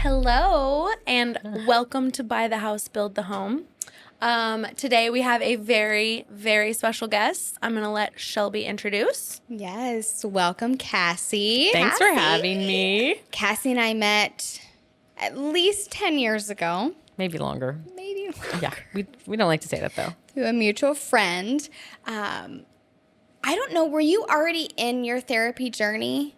Hello, and welcome to Buy the House, Build the Home. Today we have a very, very special guest. I'm going to let Shelby introduce. Yes, welcome, Cassie. Thanks for having me. Cassie and I met at least 10 years ago. Maybe longer. Maybe longer. Yeah, we don't like to say that though. Through a mutual friend. I don't know, were you already in your therapy journey?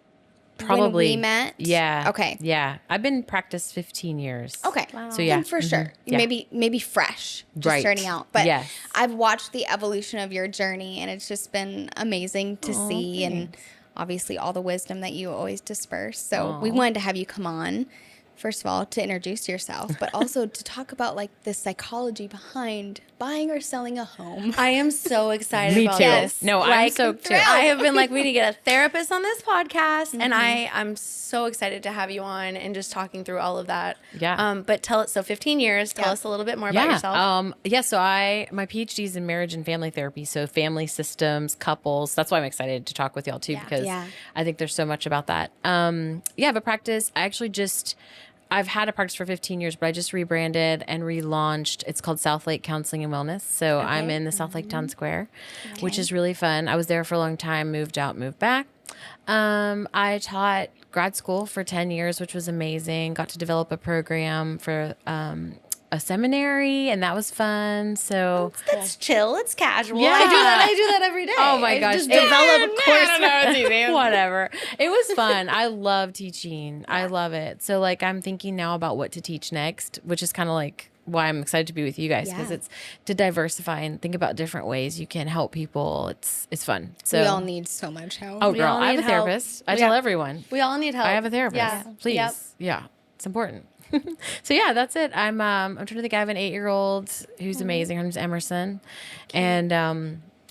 Probably. When we met? Yeah. Okay. Yeah. I've been in practice 15 years. Okay. Wow. So yeah. Then for sure. Yeah. Maybe fresh. Just Right. starting out. But Yes. I've watched the evolution of your journey and it's just been amazing to see and obviously all the wisdom that you always disperse. So we wanted to have you come on. First of all, to introduce yourself, but also to talk about like the psychology behind buying or selling a home. I am so excited Me about too. this. No, I'm Like, so too. I have been like, we need to get a therapist on this podcast, and I'm so excited to have you on and just talking through all of that. Yeah. But tell us, so 15 years, tell us a little bit more about Yeah. yourself. So my PhD is in marriage and family therapy. So family systems, couples. That's why I'm excited to talk with y'all too, because I think there's so much about that. I have a practice. I've had a practice for 15 years, but I just rebranded and relaunched. It's called South Lake Counseling and Wellness. So I'm in the South Lake Town Square, which is really fun. I was there for a long time, moved out, moved back. I taught grad school for 10 years, which was amazing. Got to develop a program for a seminary, and that was fun. So It's chill. It's casual. Yeah. I do that every day. Oh my gosh. Just develop a course. I don't know. It's easy. Whatever. It was fun. I love teaching. I love it. So like I'm thinking now about what to teach next, which is kind of like why I'm excited to be with you guys, because it's to diversify and think about different ways you can help people. It's fun. So We all need so much help. Oh We girl, all I have need a help. therapist. I tell everyone. We all need help. I have a therapist. Yeah. Please. Yep. Yeah. It's important. So yeah, that's it. I'm trying to think. I have an 8-year-old who's amazing. Her name's Emerson, and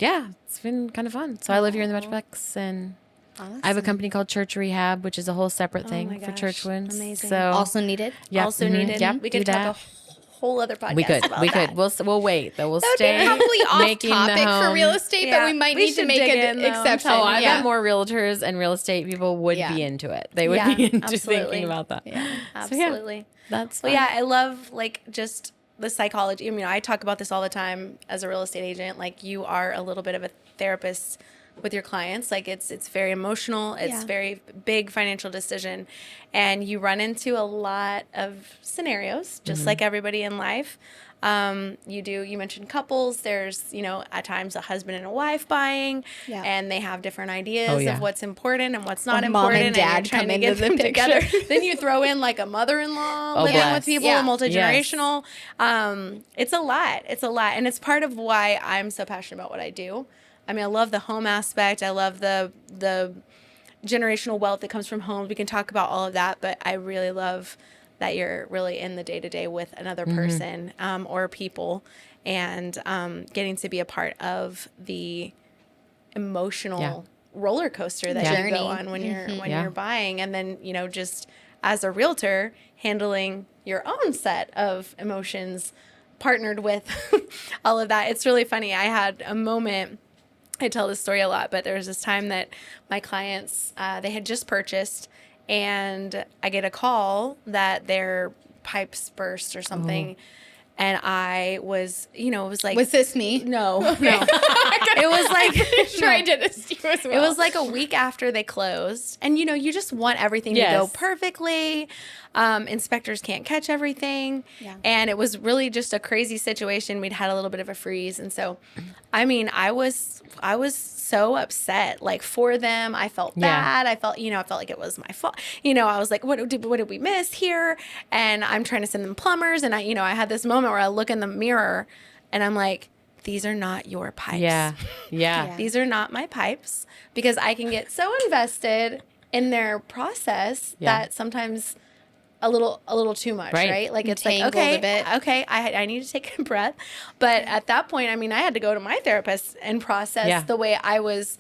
it's been kind of fun. So I live here in the Metroplex, and I have a company called Church Rehab, which is a whole separate thing my for gosh. church wounds. Amazing. So Also needed. yep, Also needed. Yep, We do could that. talk a whole other podcast We could. about We that. could. We'll wait though. We'll That would stay. be probably off making the topic for home. real estate, Yeah. but we might We need to should make dig an in, though. exception. Oh, I bet more realtors and real estate people would be into it. They would be into absolutely. thinking about that. Yeah, So, yeah, absolutely. that's fun. Well, yeah, I love like just the psychology. I mean, I talk about this all the time as a real estate agent. Like you are a little bit of a therapist with your clients. Like it's very emotional. It's very big financial decision, and you run into a lot of scenarios, just like everybody in life. You mentioned couples. There's, at times a husband and a wife buying, and they have different ideas of what's important and what's not Or important. mom and dad you're trying come to into get the them together. picture. Then you throw in like a mother-in-law living bless. with people, Yeah. multi-generational. It's a lot. It's a lot. And it's part of why I'm so passionate about what I do. I mean, I love the home aspect. I love the generational wealth that comes from homes. We can talk about all of that, but I really love that you're really in the day-to-day with another person or people, and getting to be a part of the emotional roller coaster that you go on when you're buying, and then just as a realtor handling your own set of emotions partnered with all of that. It's really funny. I had a moment. I tell this story a lot, but there was this time that my clients, they had just purchased, and I get a call that their pipes burst or something. And I was, it was like... Was this me? No. It was like... Sure, I did this to you as well. It was like a week after they closed. And, you just want everything to go perfectly. Inspectors can't catch everything. Yeah. And it was really just a crazy situation. We'd had a little bit of a freeze. And so, I mean, I was so upset, like, for them. I felt bad. I felt like it was my fault. I was like, what did we miss here? And I'm trying to send them plumbers. And I had this moment where I look in the mirror and I'm like, these are not your pipes. Yeah. These are not my pipes, because I can get so invested in their process that sometimes a little too much, right? Like it's like, Entangled a bit. I need to take a breath. But at that point, I mean, I had to go to my therapist and process the way I was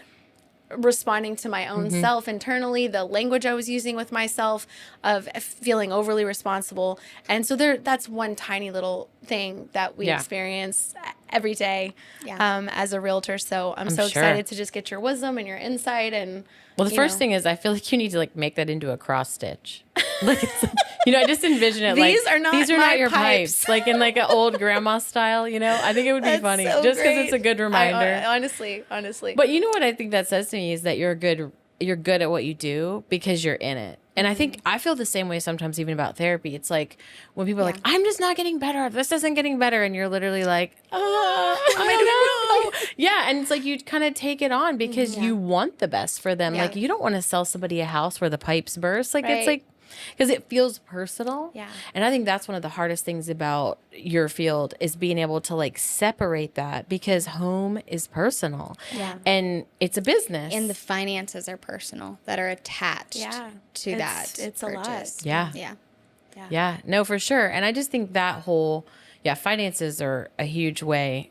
responding to my own self internally, the language I was using with myself of feeling overly responsible. And so that's one tiny little thing that we experience every day as a realtor. So I'm so excited to just get your wisdom and your insight. And well, the first thing is I feel like you need to like make that into a cross stitch. Like, it's like, I just envision it These like, are not these are my not your pipes. pipes. Like in like an old grandma style, I think it would be funny so just because great. it's a good reminder. Honestly. But you know what I think that says to me is that you're good at what you do because you're in it. And I think I feel the same way sometimes even about therapy. It's like when people are like, I'm just not getting better. This isn't getting better. And you're literally like, I don't know. Yeah. And it's like you kind of take it on because you want the best for them. Yeah. Like you don't want to sell somebody a house where the pipes burst. Like it's Right. like, because it feels personal. Yeah. And I think that's one of the hardest things about your field is being able to like separate that because home is personal. Yeah. And it's a business. And the finances are personal that are attached to that. It's a lot. purchase. Yeah. Yeah. Yeah, no, for sure. And I just think that whole, finances are a huge way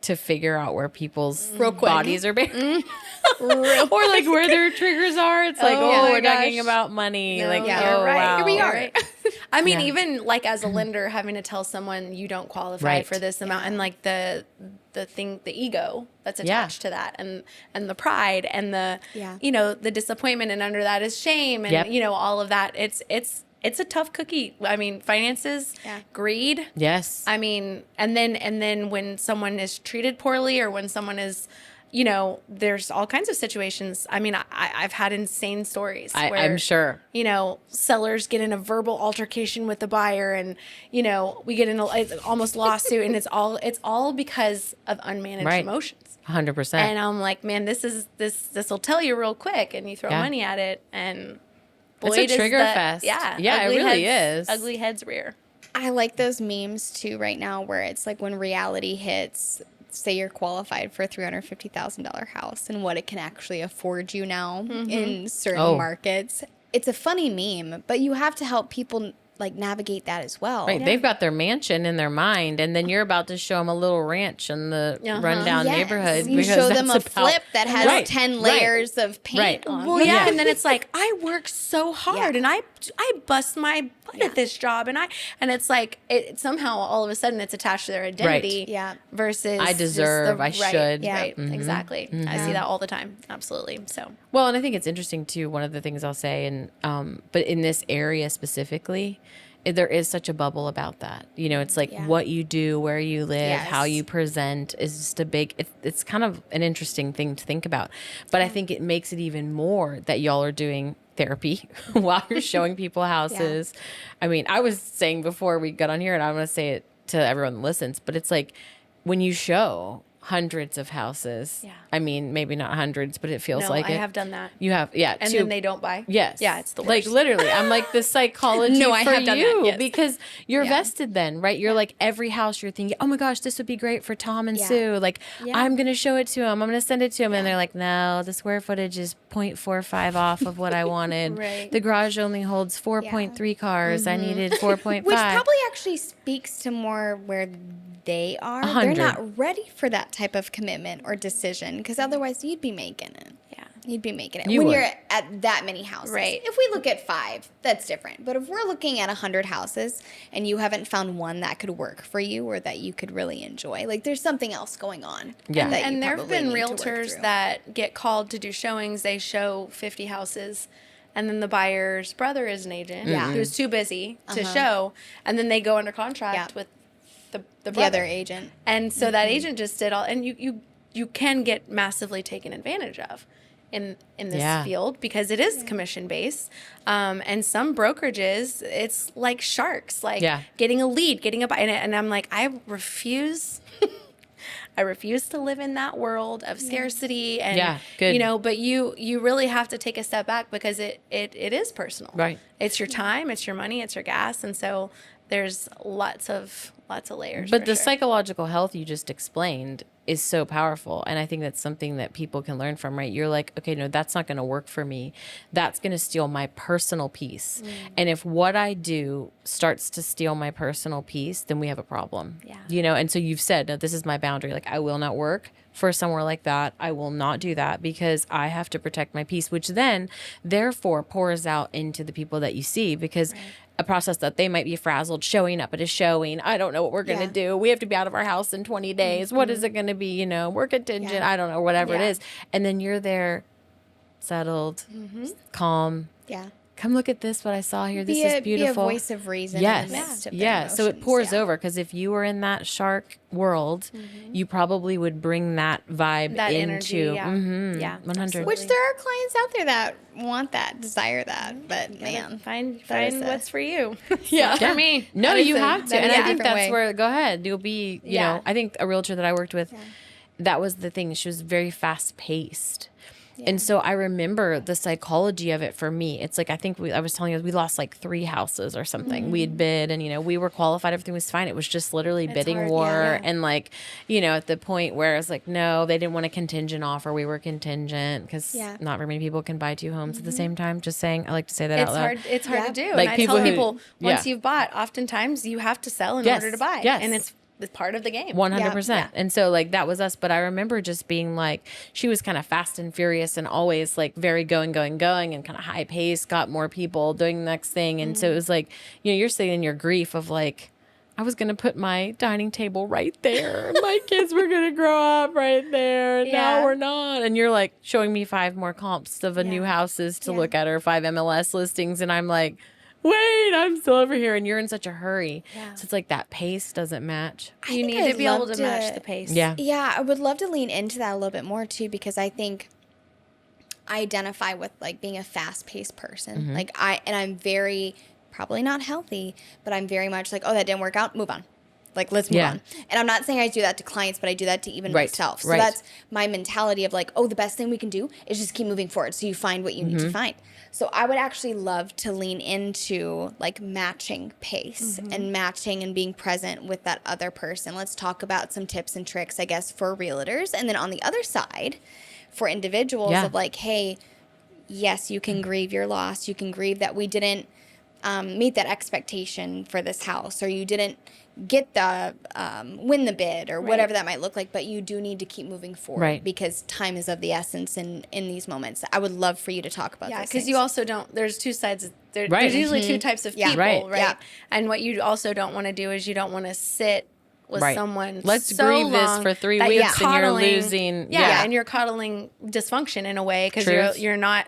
to figure out where people's bodies are buried. Or like where their triggers are. It's like, we're talking about money. No, like, yeah, oh, you're right. wow. Here we are. Right. I mean, even like as a lender, having to tell someone you don't qualify Right. for this amount, and like the ego that's attached to that, and the pride, and the the disappointment, and under that is shame, and all of that. It's a tough cookie. I mean, finances, greed. Yes. I mean, and then when someone is treated poorly, or when someone is, there's all kinds of situations. I mean, I've had insane stories where I'm sure. Sellers get in a verbal altercation with the buyer, and we get in a almost lawsuit, and it's all because of unmanaged emotions. 100%. And I'm like, man, this will tell you real quick, and you throw money at it, and boy, it's a trigger fest. Yeah, yeah, it really is. Ugly heads rear. I like those memes too right now where it's like when reality hits, say you're qualified for a $350,000 house and what it can actually afford you now in certain markets. It's a funny meme, but you have to help people like navigate that as well. Right, they've got their mansion in their mind, and then you're about to show them a little ranch in the rundown neighborhood. You show them a flip that has 10 layers of paint on. Well, and then it's like I work so hard, and I bust my butt at this job, and it's like it somehow all of a sudden it's attached to their identity. Yeah. Versus I deserve, I should. Yeah. Right. Exactly. I see that all the time. Absolutely. So. Well, and I think it's interesting too. One of the things I'll say, and but in this area specifically, there is such a bubble about that. It's like what you do, where you live, how you present is just a big. It's kind of an interesting thing to think about. But I think it makes it even more that y'all are doing therapy while you're showing people houses. I mean, I was saying before we got on here, and I'm going to say it to everyone that listens, but it's like when you show hundreds of houses. Yeah. I mean, maybe not hundreds, but it feels like I it. have done that. You have, yeah. And then they don't buy. Yes. Yeah, it's the worst. Like literally, I'm like the psychology No, for I have done you that, yes. because you're vested then, right? You're like every house you're thinking, oh my gosh, this would be great for Tom and Sue. Like I'm going to show it to them. I'm going to send it to them. And they're like, no, the square footage is 0.45 off of what I wanted. Right. The garage only holds 4.3 cars. I needed 4.5. Which probably actually speaks to more where they are. 100. They're not ready for that type of commitment or decision because otherwise you'd be making it. Yeah. You'd be making it You when would. you're at that many houses. Right. If we look at 5, that's different. But if we're looking at 100 houses and you haven't found one that could work for you or that you could really enjoy, like there's something else going on. Yeah. that you And there have probably been need to work realtors through. that get called to do showings. They show 50 houses, and then the buyer's brother is an agent who's too busy to show, and then they go under contract with the brother. other agent. And so that agent just did all, and you can get massively taken advantage of in this field because it is commission based. And some brokerages, it's like sharks, like getting a lead, getting a buy, and I'm like, I refuse. I refuse to live in that world of scarcity and but you really have to take a step back because it is personal. Right. It's your time, it's your money, it's your gas, and so there's lots of layers. But for the sure. psychological health you just explained is so powerful. And I think that's something that people can learn from, right? You're like, okay, no, that's not going to work for me. That's going to steal my personal peace. And if what I do starts to steal my personal peace, then we have a problem. Yeah. And so you've said, no, this is my boundary. Like, I will not work for somewhere like that. I will not do that because I have to protect my peace, which then therefore pours out into the people that you see because a process that they might be frazzled showing up at a showing. I don't know what we're going to do. We have to be out of our house in 20 days. What is it going to be? We're contingent. I don't know, whatever it is. And then you're there settled, calm, come look at this, what I saw here. This Be is beautiful. Be a voice of reason Yes. in the midst of Yeah. their So it emotions. pours over, because if you were in that shark world, you probably would bring that vibe That into energy, yeah. 100. Which there are clients out there that want that, desire that, but man, Find that is what's for you. Yeah. For me. No, That is you a- have to. that And is a I think different that's way. where, go ahead. You'll be, you know, I think a realtor that I worked with, that was the thing. She was very fast paced. And so I remember the psychology of it for me. It's like, I think I was telling you, we lost like 3 houses or something. We had bid and, you know, we were qualified. Everything was fine. It was just literally bidding hard, war. yeah. And like, you know, at the point where it's like, no, they didn't want a contingent offer. We were contingent because not very many people can buy 2 homes at the same time. Just saying, I like to say that out loud. It's hard to do. Like and I people tell who- people, once yeah. you've bought, oftentimes you have to sell in Yes, order to buy. yes. And it's part of the game. 100%. Yeah. And so like that was us. But I remember just being like, she was kind of fast and furious and always like very going and kind of high pace, got more people doing the next thing. And so it was like, you know, you're sitting in your grief of like, I was going to put my dining table right there. My kids were going to grow up right there. And now we're not. And you're like showing me 5 more comps of a new houses to look at, or 5 MLS listings. And I'm like, wait, I'm still over here. And you're in such a hurry. Yeah. So it's like that pace doesn't match. You need I'd to be able love to match the pace. Yeah. Yeah, I would love to lean into that a little bit more too, because I think I identify with like being a fast-paced person. Like I'm very, probably not healthy, but I'm very much like, oh, that didn't work out, move on. Like, let's move on. And I'm not saying I do that to clients, but I do that to even myself. So that's my mentality of like, oh, the best thing we can do is just keep moving forward so you find what you need to find. So I would actually love to lean into like matching pace and matching and being present with that other person. Let's talk about some tips and tricks, I guess, for realtors. And then on the other side, for individuals of like, hey, yes, you can grieve your loss. You can grieve that we didn't meet that expectation for this house, or you didn't get the win the bid, or whatever that might look like, but you do need to keep moving forward because time is of the essence in these moments. I would love for you to talk about because you also don't, there's 2 sides, there's usually 2 types of people, Right. right? And what you also don't want to do is you don't want to sit with someone Let's so grieve this long for 3 that weeks you're and you're coddling- losing. and you're coddling dysfunction in a way, because Truth. you're not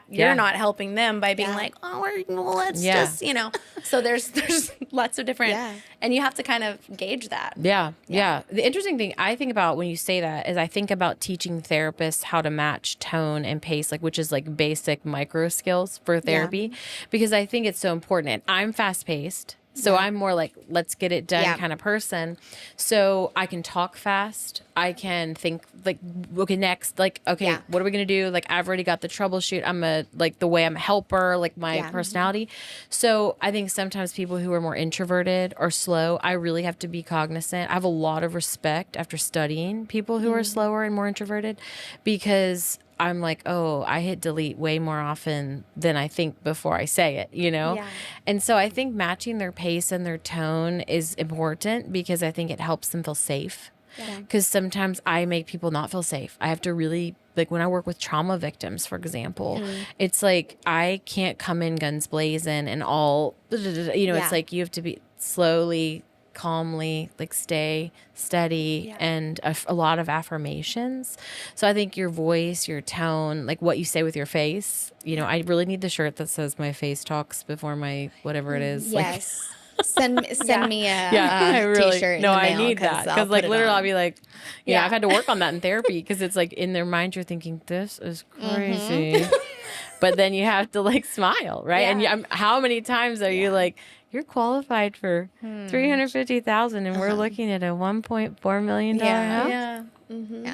helping them by being like, oh, let's just, you know. So there's lots of different, and you have to kind of gauge that. Yeah. The interesting thing I think about when you say that is I think about teaching therapists how to match tone and pace, like, which is like basic micro skills for therapy, because I think it's so important. And I'm fast paced. So I'm more like, let's get it done kind of person. So I can talk fast. I can think like, okay, next, like, okay, what are we going to do? Like, I've already got the troubleshoot. I'm the way I'm a helper, like my personality. So I think sometimes people who are more introverted or slow, I really have to be cognizant. I have a lot of respect after studying people who are slower and more introverted, because I'm like, oh, I hit delete way more often than I think before I say it, you know? Yeah. And so I think matching their pace and their tone is important, because I think it helps them feel safe. Because sometimes I make people not feel safe. I have to really, like when I work with trauma victims, for example, it's like I can't come in guns blazing and all, you know, it's like you have to be slowly, calmly, like stay steady, and a lot of affirmations. So I think your voice, your tone, like what you say with your face, you know, I really need the shirt that says my face talks before my whatever it is. Yes. Send me a I really, t-shirt in no, the I mail, need that, because like literally I'll be like, you know, I've had to work on that in therapy, because it's like in their mind you're thinking, this is crazy. But then you have to like smile, right? And how many times are you like, you're qualified for $350,000 and we're looking at a $1.4 million house? Yeah.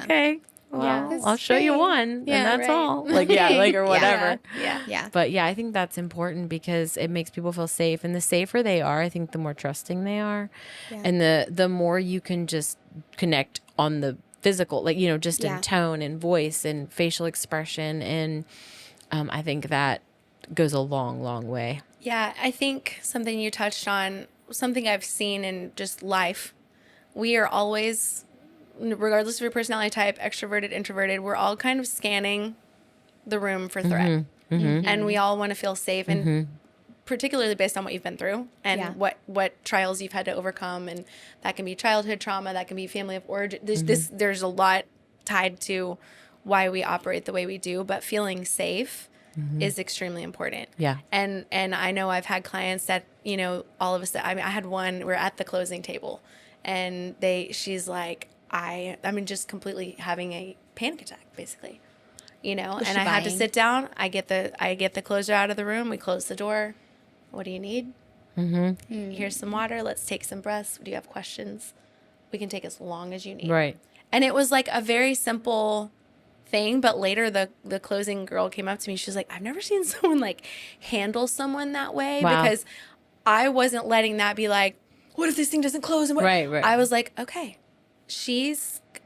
Okay. Well, I'll show you one, and that's all. Like, or whatever. Yeah. But I think that's important, because it makes people feel safe, and the safer they are, I think the more trusting they are, and the more you can just connect on the physical, like, you know, just in tone and voice and facial expression, and I think that goes a long, long way. Yeah, I think something you touched on, something I've seen in just life, we are always, regardless of your personality type, extroverted, introverted, we're all kind of scanning the room for threat. And we all want to feel safe, and particularly based on what you've been through and what trials you've had to overcome. And that can be childhood trauma, that can be family of origin. There's a lot tied to why we operate the way we do, but feeling safe is extremely important. Yeah. And I know I've had clients that, all of a sudden, I mean, I had one, we're at the closing table and she's like, just completely having a panic attack, basically, and I had to sit down. I get the closer out of the room. We close the door. What do you need? Here's some water. Let's take some breaths. Do you have questions? We can take as long as you need. Right. And it was like a very simple thing, but later the closing girl came up to me. She was like, I've never seen someone like handle someone that way. Wow. Because I wasn't letting that be like, what if this thing doesn't close? And what? Right. I was like, okay,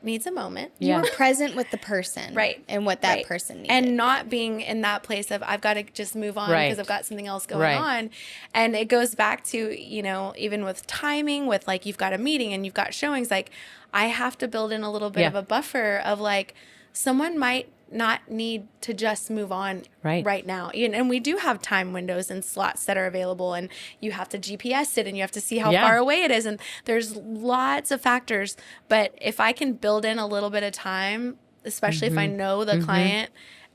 needs a moment. You were present with the person. Right. And what that person needed. And not being in that place of, I've got to just move on because I've got something else going on. And it goes back to, even with timing, with like, you've got a meeting and you've got showings, like I have to build in a little bit of a buffer of like, someone might not need to just move on right now. And we do have time windows and slots that are available, and you have to GPS it and you have to see how far away it is. And there's lots of factors. But if I can build in a little bit of time, especially if I know the client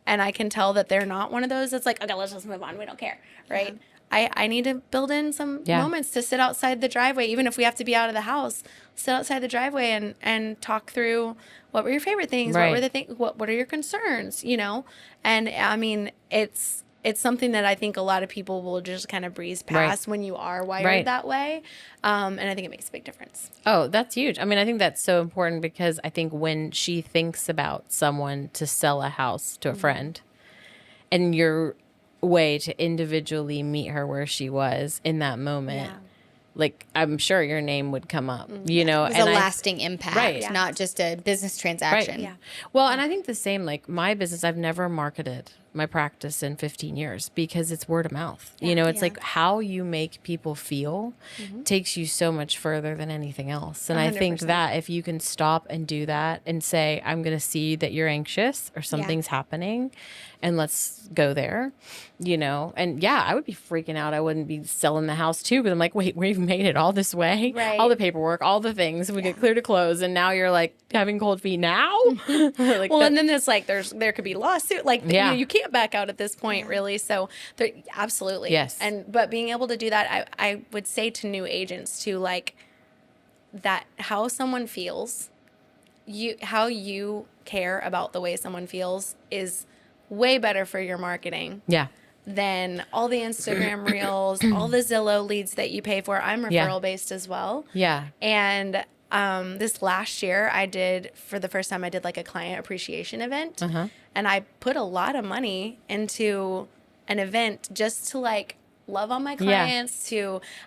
and I can tell that they're not one of those, it's like, okay, let's just move on. We don't care. Right. Yeah. I need to build in some moments to sit outside the driveway, even if we have to be out of the house, sit outside the driveway and talk through what were your favorite things, what were the things, what are your concerns, And I mean, it's something that I think a lot of people will just kind of breeze past when you are wired that way. And I think it makes a big difference. Oh, that's huge. I mean, I think that's so important because I think when she thinks about someone to sell a house to a friend and your way to individually meet her where she was in that moment, like I'm sure your name would come up, It was a lasting impact, not just a business transaction. Right. Yeah. Well, and I think the same, like my business, I've never marketed my practice in 15 years because it's word of mouth. It's like how you make people feel takes you so much further than anything else. And 100%. I think that if you can stop and do that and say, I'm going to see that you're anxious or something's happening and let's go there, and I would be freaking out. I wouldn't be selling the house too, because I'm like, wait, we've made it all this way, all the paperwork, all the things, we get clear to close. And now you're like having cold feet now. Like well, and then it's like, there could be lawsuit, like, you can't back out at this point really. So absolutely. Yes. But being able to do that, I would say to new agents too, like that, how someone feels, how you care about the way someone feels is way better for your marketing. Yeah. Than all the Instagram reels, all the Zillow leads that you pay for. I'm referral based as well. Yeah. And this last year for the first time, I did like a client appreciation event. And I put a lot of money into an event just to like love on my clients.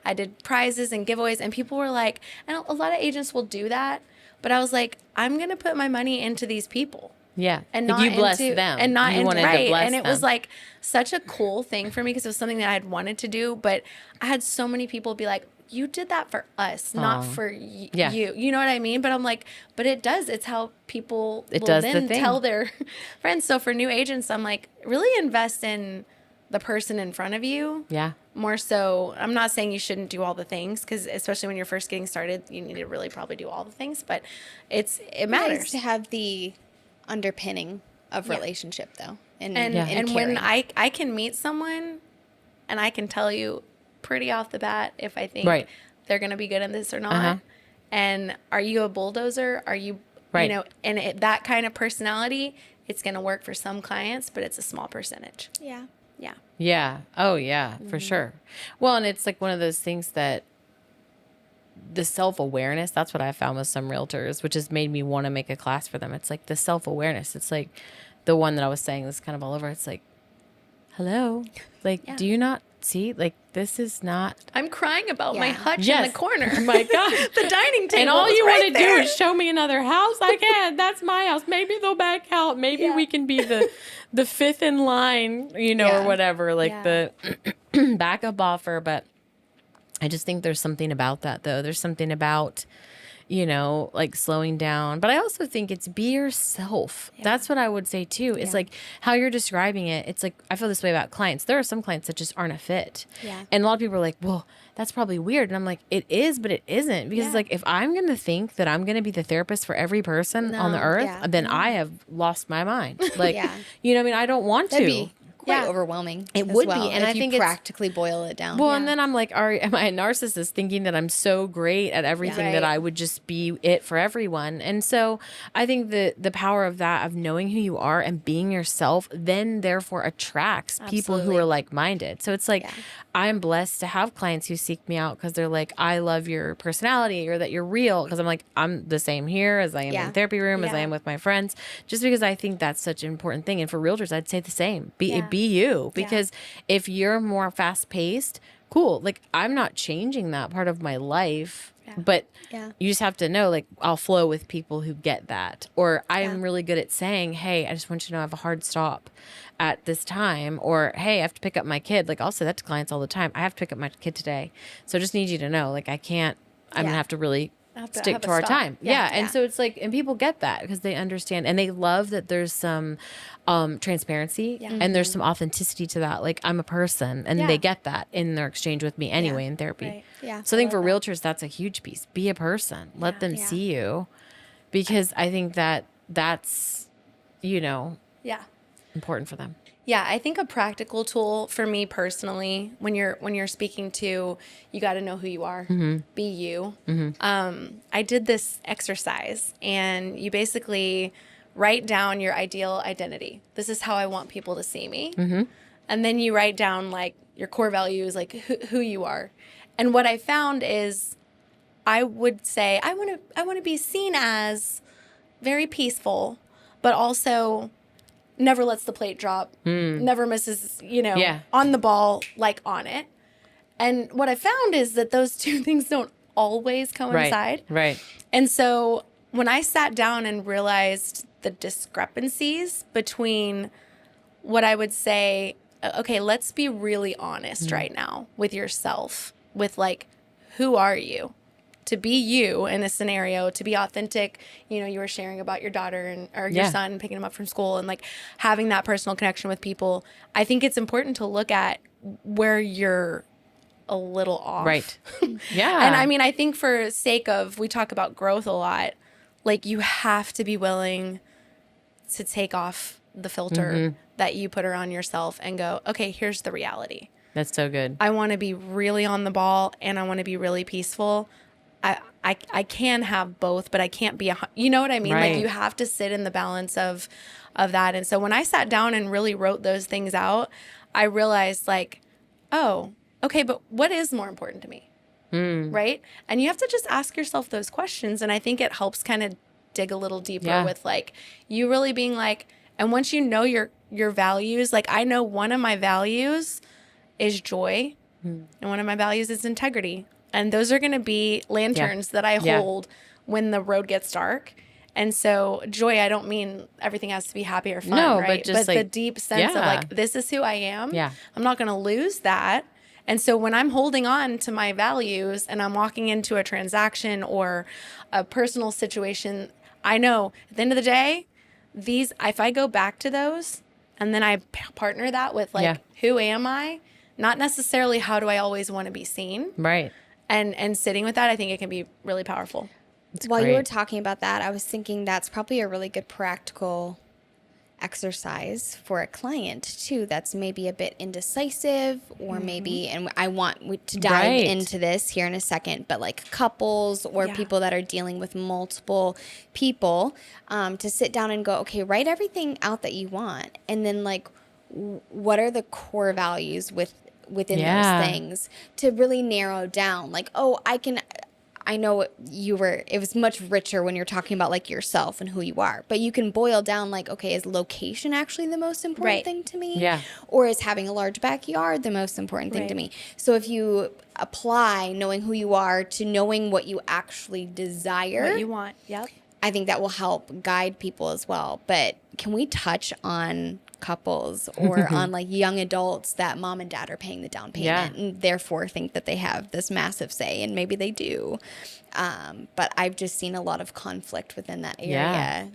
I did prizes and giveaways, and people were like, and a lot of agents will do that, but I was like, I'm going to put my money into these people. Yeah. And like not you blessed into, them. And not you into, wanted right. to bless and it them. was like such a cool thing for me because it was something that I had wanted to do, but I had so many people be like, you did that for us, not for you. You know what I mean? But I'm like, but it does. It's how people will then tell their friends. So for new agents, I'm like, really invest in the person in front of you. Yeah. More so, I'm not saying you shouldn't do all the things, because especially when you're first getting started, you need to really probably do all the things, but it matters. Nice to have the underpinning of relationship though. And when I can meet someone and I can tell you pretty off the bat if I think they're going to be good in this or not. And are you a bulldozer? Are you, that kind of personality, it's going to work for some clients, but it's a small percentage. Yeah. Yeah. Yeah. Oh yeah, for sure. Well, and it's like one of those things that the self-awareness, that's what I found with some realtors, which has made me want to make a class for them. It's like the self-awareness. It's like the one that I was saying was kind of all over. It's like, hello, like, do you not see, like, this is not. I'm crying about my hutch in the corner. Oh my God. The dining table. And all you right want to do is show me another house. I can't. That's my house. Maybe they'll back out. Maybe we can be the fifth in line, or whatever, like the backup offer. But I just think there's something about that, though. There's something about, like slowing down. But I also think it's be yourself. Yeah. That's what I would say, too. It's like how you're describing it. It's like I feel this way about clients. There are some clients that just aren't a fit. Yeah. And a lot of people are like, well, that's probably weird. And I'm like, it is, but it isn't. Because it's like, if I'm going to think that I'm going to be the therapist for every person on the earth, then I have lost my mind. Like, you know what I mean? I don't want to. quite overwhelming. It as would well, be. And I think practically boil it down. Well, and then I'm like, am I a narcissist thinking that I'm so great at everything that I would just be it for everyone? And so I think the power of that, of knowing who you are and being yourself, then therefore attracts people who are like-minded. So it's like, I'm blessed to have clients who seek me out because they're like, I love your personality, or that you're real. Because I'm like, I'm the same here as I am in the therapy room, as I am with my friends, just because I think that's such an important thing. And for realtors, I'd say the same. Be you. Because if you're more fast paced, cool. Like, I'm not changing that part of my life. But you just have to know, like, I'll flow with people who get that. Or I'm really good at saying, hey, I just want you to know I have a hard stop at this time. Or, hey, I have to pick up my kid. Like, I'll say that to clients all the time. I have to pick up my kid today. So I just need you to know, like, I'm going to have to really stick to our time. And so it's like, and people get that because they understand, and they love that there's some transparency and there's some authenticity to that. Like, I'm a person, and they get that in their exchange with me anyway in therapy. Right. So I think for realtors, that's a huge piece. Be a person. Let them see you, because I think that that's, important for them. Yeah, I think a practical tool for me personally, when you're speaking to, you got to know who you are, be you. I did this exercise, and you basically write down your ideal identity. This is how I want people to see me, and then you write down like your core values, like who you are. And what I found is, I would say I want to be seen as very peaceful, but also never lets the plate drop, never misses, on the ball, like on it. And what I found is that those two things don't always coincide. Right. And so when I sat down and realized the discrepancies between what I would say, okay, let's be really honest right now with yourself, with like, who are you? To be you in a scenario, to be authentic, you were sharing about your daughter or your son, picking him up from school, and like having that personal connection with people. I think it's important to look at where you're a little off. Right. Yeah. And I mean, I think for sake of, we talk about growth a lot, like you have to be willing to take off the filter that you put around yourself and go, okay, here's the reality. That's so good. I want to be really on the ball, and I want to be really peaceful. I can have both, but I can't be you know what I mean? Right. Like, you have to sit in the balance of that. And so when I sat down and really wrote those things out, I realized like, oh, okay, but what is more important to me? Right? And you have to just ask yourself those questions. And I think it helps kind of dig a little deeper with like, you really being like, and once you know your values, like I know one of my values is joy, and one of my values is integrity. And those are going to be lanterns that I hold when the road gets dark. And so joy, I don't mean everything has to be happy or fun, right? But just but like, the deep sense of like, this is who I am. Yeah. I'm not going to lose that. And so when I'm holding on to my values and I'm walking into a transaction or a personal situation, I know at the end of the day, if I go back to those and then I partner that with like, who am I? Not necessarily how do I always want to be seen. Right. And sitting with that, I think it can be really powerful. While you were talking about that, I was thinking that's probably a really good practical exercise for a client too, that's maybe a bit indecisive, or maybe, and I want to dive into this here in a second, but like couples or people that are dealing with multiple people, to sit down and go, okay, write everything out that you want, and then like, what are the core values within those things, to really narrow down like, I know it was much richer when you're talking about like yourself and who you are, but you can boil down like, okay, is location actually the most important thing to me? Yeah. Or is having a large backyard the most important thing to me? So if you apply knowing who you are to knowing what you actually desire, What you want. Yep. I think that will help guide people as well. But can we touch on couples or on like young adults that mom and dad are paying the down payment and therefore think that they have this massive say, and maybe they do. But I've just seen a lot of conflict within that area. Yeah.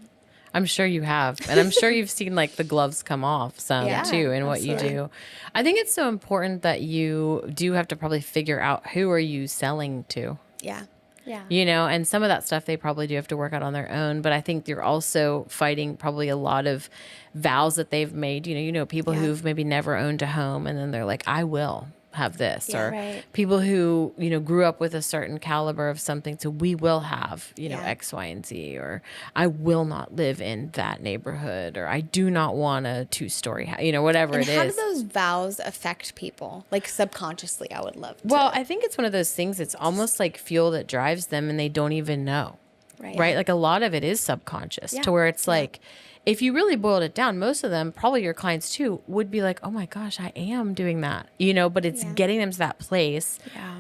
I'm sure you have. And I'm sure you've seen like the gloves come off some too in what you do. I think it's so important that you do have to probably figure out, who are you selling to? Yeah. Yeah. You know, and some of that stuff they probably do have to work out on their own. But I think you're also fighting probably a lot of vows that they've made. You know, people who've maybe never owned a home and then they're like, I will have this. Yeah, or right. people who, you know, grew up with a certain caliber of something. So we will have, you know, X, Y, and Z. Or I will not live in that neighborhood. Or I do not want a 2-story house, you know, whatever And it how is. do those vows affect people? Like subconsciously, I would love to. Well, I think it's one of those things. It's almost like fuel that drives them and they don't even know. Right. Like a lot of it is subconscious to where it's like, if you really boiled it down, most of them, probably your clients too, would be like, oh my gosh, I am doing that, you know, but it's getting them to that place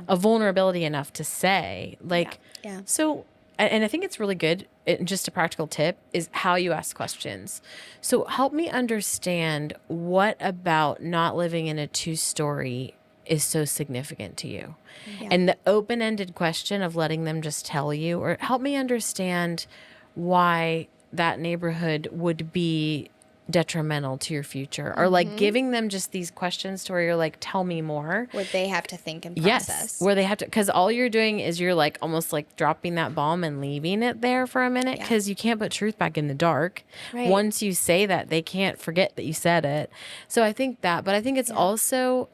of vulnerability enough to say like, so, and I think it's really good. Just a practical tip is how you ask questions. So help me understand what about not living in a 2-story is so significant to you. And the open-ended question of letting them just tell you, or help me understand why that neighborhood would be detrimental to your future, or like giving them just these questions to where you're like, tell me more. Where they have to think and process. Yes, where they have to, because all you're doing is you're like almost like dropping that bomb and leaving it there for a minute, because you can't put truth back in the dark. Right. Once you say that, they can't forget that you said it. So I think that, but I think it's also,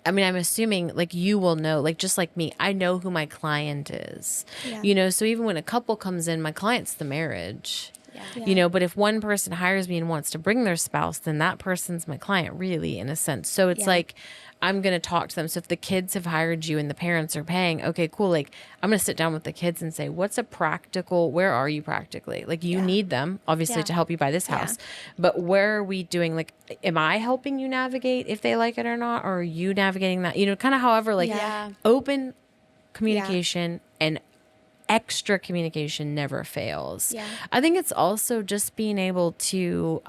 I mean, I'm assuming like you will know, like just like me, I know who my client is, you know, so even when a couple comes in, my client's the marriage. You know, but if one person hires me and wants to bring their spouse, then that person's my client, really, in a sense. So it's like, I'm going to talk to them. So if the kids have hired you and the parents are paying, okay, cool. Like, I'm going to sit down with the kids and say, what's a practical, where are you practically? Like, you need them, obviously, to help you buy this house. But where are we doing, like, am I helping you navigate if they like it or not? Or are you navigating that? You know, kind of however, like, open communication and extra communication never fails. I think it's also just being able to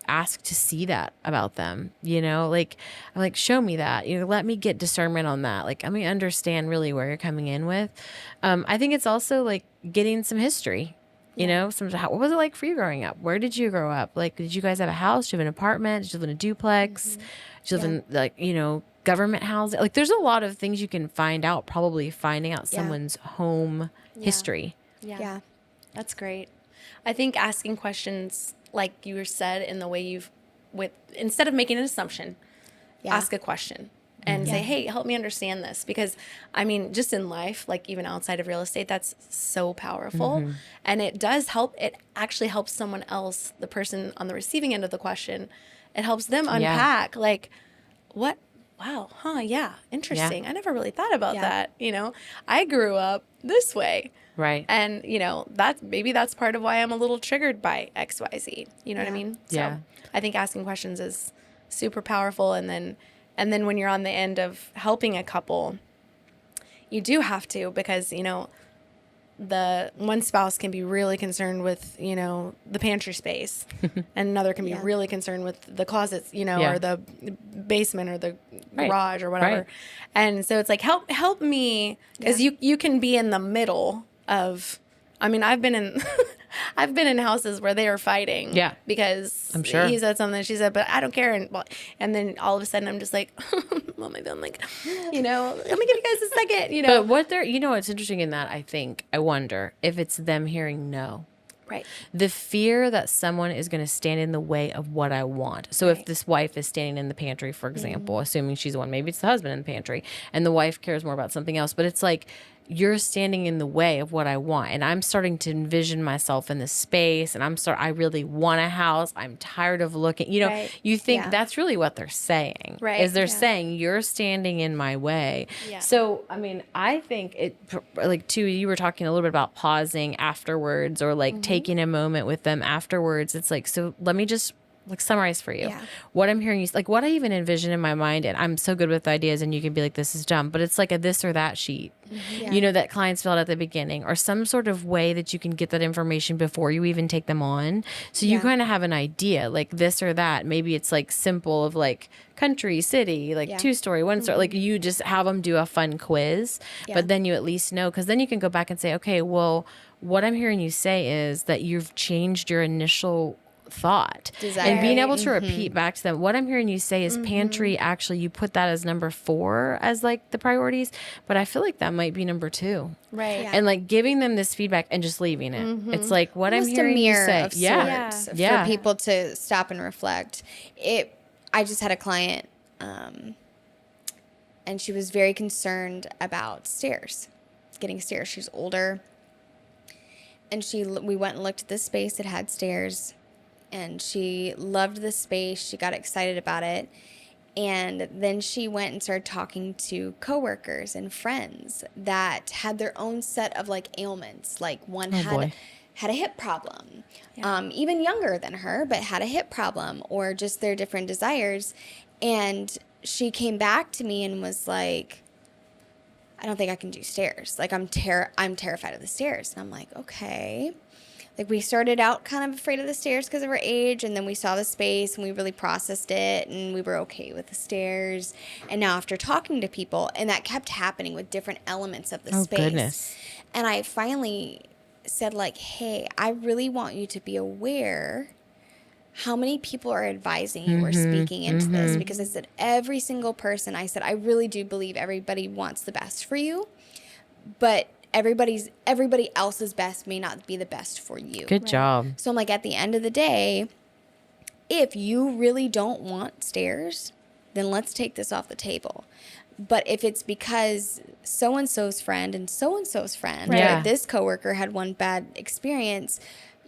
ask to see that about them, you know, like, I'm like, show me that, you know, let me get discernment on that. Like, let me understand really where you're coming in with. I think it's also like getting some history, you know, what was it like for you growing up? Where did you grow up? Like, did you guys have a house? Did you have an apartment? Did you live in a duplex? Did you live in like, you know, government housing? Like, there's a lot of things you can find out, probably finding out someone's home history. Yeah. That's great. I think asking questions, like you said, in the way instead of making an assumption, ask a question and say, hey, help me understand this. Because I mean, just in life, like even outside of real estate, that's so powerful. And it does help. It actually helps someone else, the person on the receiving end of the question. It helps them unpack like, what? Wow. Huh. Yeah. Interesting. I never really thought about that. You know, I grew up this way. Right. And, you know, maybe that's part of why I'm a little triggered by XYZ. You know what I mean? So I think asking questions is super powerful. And then when you're on the end of helping a couple, you do have to, because, you know, the one spouse can be really concerned with, you know, the pantry space, and another can be really concerned with the closets, you know, or the basement or the garage or whatever. And so it's like, help me, because you can be in the middle of, I mean, I've been in houses where they are fighting because I'm sure he said something, she said, but I don't care. And then all of a sudden I'm just like, oh my God, I'm like, you know, let me give you guys a second, you know. But what's interesting in that, I wonder if it's them hearing no. Right. The fear that someone is going to stand in the way of what I want. So if this wife is standing in the pantry, for example, assuming she's the one, maybe it's the husband in the pantry, and the wife cares more about something else, but it's like, you're standing in the way of what I want. And I'm starting to envision myself in this space. And I really want a house. I'm tired of looking, you know, you think that's really what they're saying, is they're saying you're standing in my way. So, I mean, I think like too, you were talking a little bit about pausing afterwards, or like taking a moment with them afterwards. It's like, so let me just like summarize for you what I'm hearing you, like what I even envision in my mind. And I'm so good with ideas, and you can be like, this is dumb, but it's like a this or that sheet, you know, that clients fill out at the beginning, or some sort of way that you can get that information before you even take them on. So you kind of have an idea, like this or that. Maybe it's like simple of like country, city, like 2-story, 1-story, like you just have them do a fun quiz, but then you at least know, because then you can go back and say, okay, well, what I'm hearing you say is that you've changed your initial thought. Desire. And being able to repeat back to them. What I'm hearing you say is pantry, actually, you put that as number 4 as like the priorities, but I feel like that might be number 2. Right. Yeah. And like giving them this feedback and just leaving it. It's like what Almost I'm hearing a you mirror say. of Yeah. sorts Yeah. for people to stop and reflect. I just had a client, and she was very concerned about stairs, getting stairs. She's older, and we went and looked at this space. It had stairs, and she loved the space. She got excited about it. And then she went and started talking to coworkers and friends that had their own set of like ailments. Like one had a hip problem, even younger than her, but had a hip problem, or just their different desires. And she came back to me and was like, I don't think I can do stairs. Like I'm terrified of the stairs. And I'm like, okay. Like we started out kind of afraid of the stairs because of her age, and then we saw the space and we really processed it and we were okay with the stairs. And now after talking to people, and that kept happening with different elements of the space. Goodness. And I finally said like, hey, I really want you to be aware how many people are advising you or speaking into this, because I said every single person, I said, I really do believe everybody wants the best for you, but everybody else's best may not be the best for you. Good job. So I'm like, at the end of the day, if you really don't want stairs, then let's take this off the table. But if it's because so-and-so's friend and so-and-so's friend, Yeah. or this coworker had one bad experience,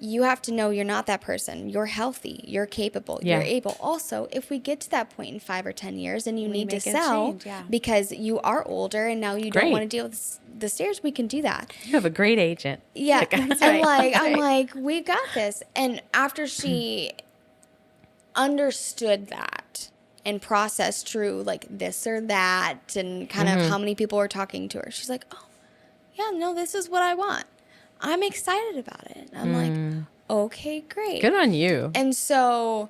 you have to know you're not that person. You're healthy. You're capable. Yeah. You're able. Also, if we get to that point in 5 or 10 years and you need to make a sell change, yeah. because you are older and now you don't Great. want to deal with the stairs, we can do that. You have a great agent. Yeah. That's And right. I'm like, we got this. And after she understood that and processed through like this or that and kind of how many people were talking to her, she's like, oh, yeah, no, this is what I want. I'm excited about it. I'm like, okay, great. Good on you. And so,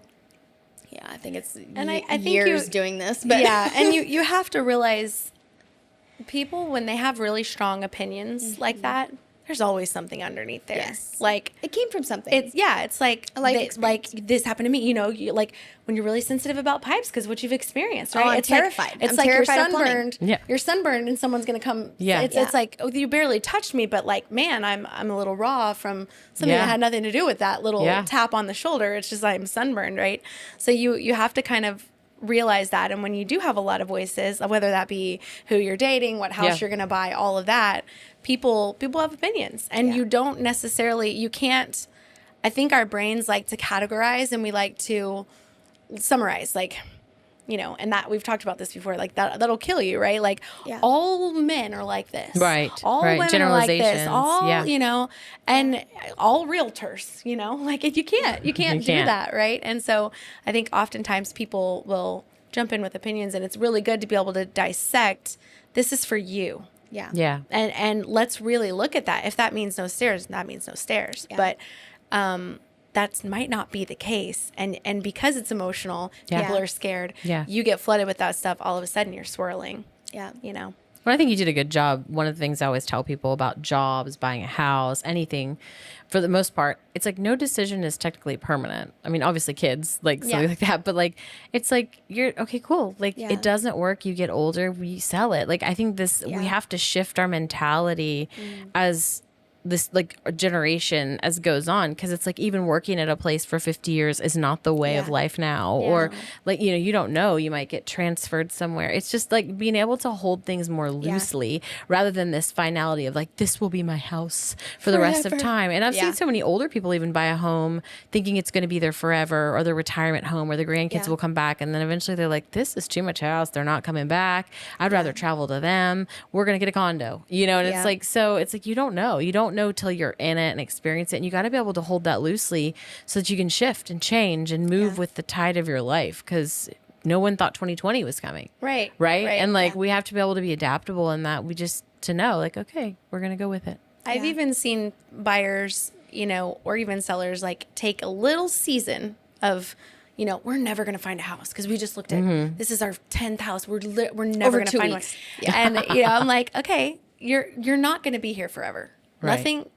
yeah, I think it's I think years doing this. But yeah, and you have to realize people, when they have really strong opinions like that, there's always something underneath there. Yes. Like it came from something. it's like A life like experience. this happened to me. You know, like when you're really sensitive about pipes because what you've experienced, right? I'm it's terrified. Like, it's I'm like terrified you're of plumbing. sunburned. Yeah. You're sunburned, and someone's gonna come. Yeah. It's like, oh, you barely touched me, but like, man, I'm a little raw from something Yeah. that had nothing to do with that little Yeah. tap on the shoulder. It's just I'm sunburned, right? So you have to kind of realize that. And when you do have a lot of voices, whether that be who you're dating, what house Yeah. you're going to buy, all of that, people have opinions, and you don't necessarily, you can't, I think our brains like to categorize and we like to summarize, like, you know, and that we've talked about this before, like that'll kill you, right? Like all men are like this. Right, All right. women are like this. Generalizations, All, yeah. you know, and all realtors, you know, like you can't do can't. that. Right. And so I think oftentimes people will jump in with opinions, and it's really good to be able to dissect, this is for you. yeah. Yeah. And let's really look at that. If that means no stairs, that means no stairs. Yeah. But that might not be the case. And because it's emotional, people are scared. Yeah. You get flooded with that stuff. All of a sudden you're swirling, Yeah. you know? Well, I think you did a good job. One of the things I always tell people about jobs, buying a house, anything, for the most part, it's like no decision is technically permanent. I mean, obviously kids, like something like that, but like, it's like, you're okay, cool. Like it doesn't work. You get older, we sell it. Like, I think we have to shift our mentality as this like generation as it goes on, because it's like even working at a place for 50 years is not the way of life now. Or like, you know, you don't know, you might get transferred somewhere. It's just like being able to hold things more loosely rather than this finality of like, this will be my house for the rest of time. And I've seen so many older people even buy a home thinking it's going to be there forever, or their retirement home, or their grandkids will come back, and then eventually they're like, this is too much house, they're not coming back, I'd rather travel to them, we're going to get a condo, you know. And it's like, so it's like, you don't know till you're in it and experience it, and you got to be able to hold that loosely so that you can shift and change and move with the tide of your life, because no one thought 2020 was coming. Right. And like we have to be able to be adaptable in that. We just to know like, okay, we're going to go with it. I've even seen buyers, you know, or even sellers like take a little season of, you know, we're never going to find a house because we just looked at, this is our 10th house. We're never going to find one. And, you know, I'm like, okay, you're not going to be here forever. Right. Nothing,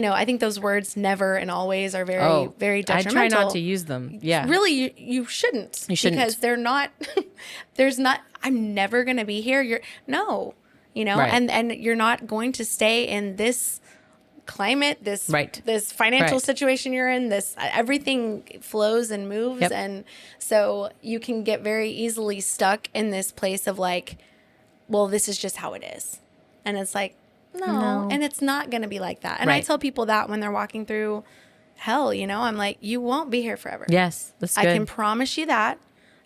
I think those words never and always are very, very detrimental. I try not to use them. Yeah. Really, you shouldn't. You shouldn't. Because they're not, I'm never going to be here. No, Right. and you're not going to stay in this climate, this financial Right. situation you're in, everything flows and moves. Yep. And so you can get very easily stuck in this place of like, well, this is just how it is. And it's like, no. And it's not going to be like that. And I Right. tell people that when they're walking through hell, I'm like, you won't be here forever. Yes, that's good. I can promise you that.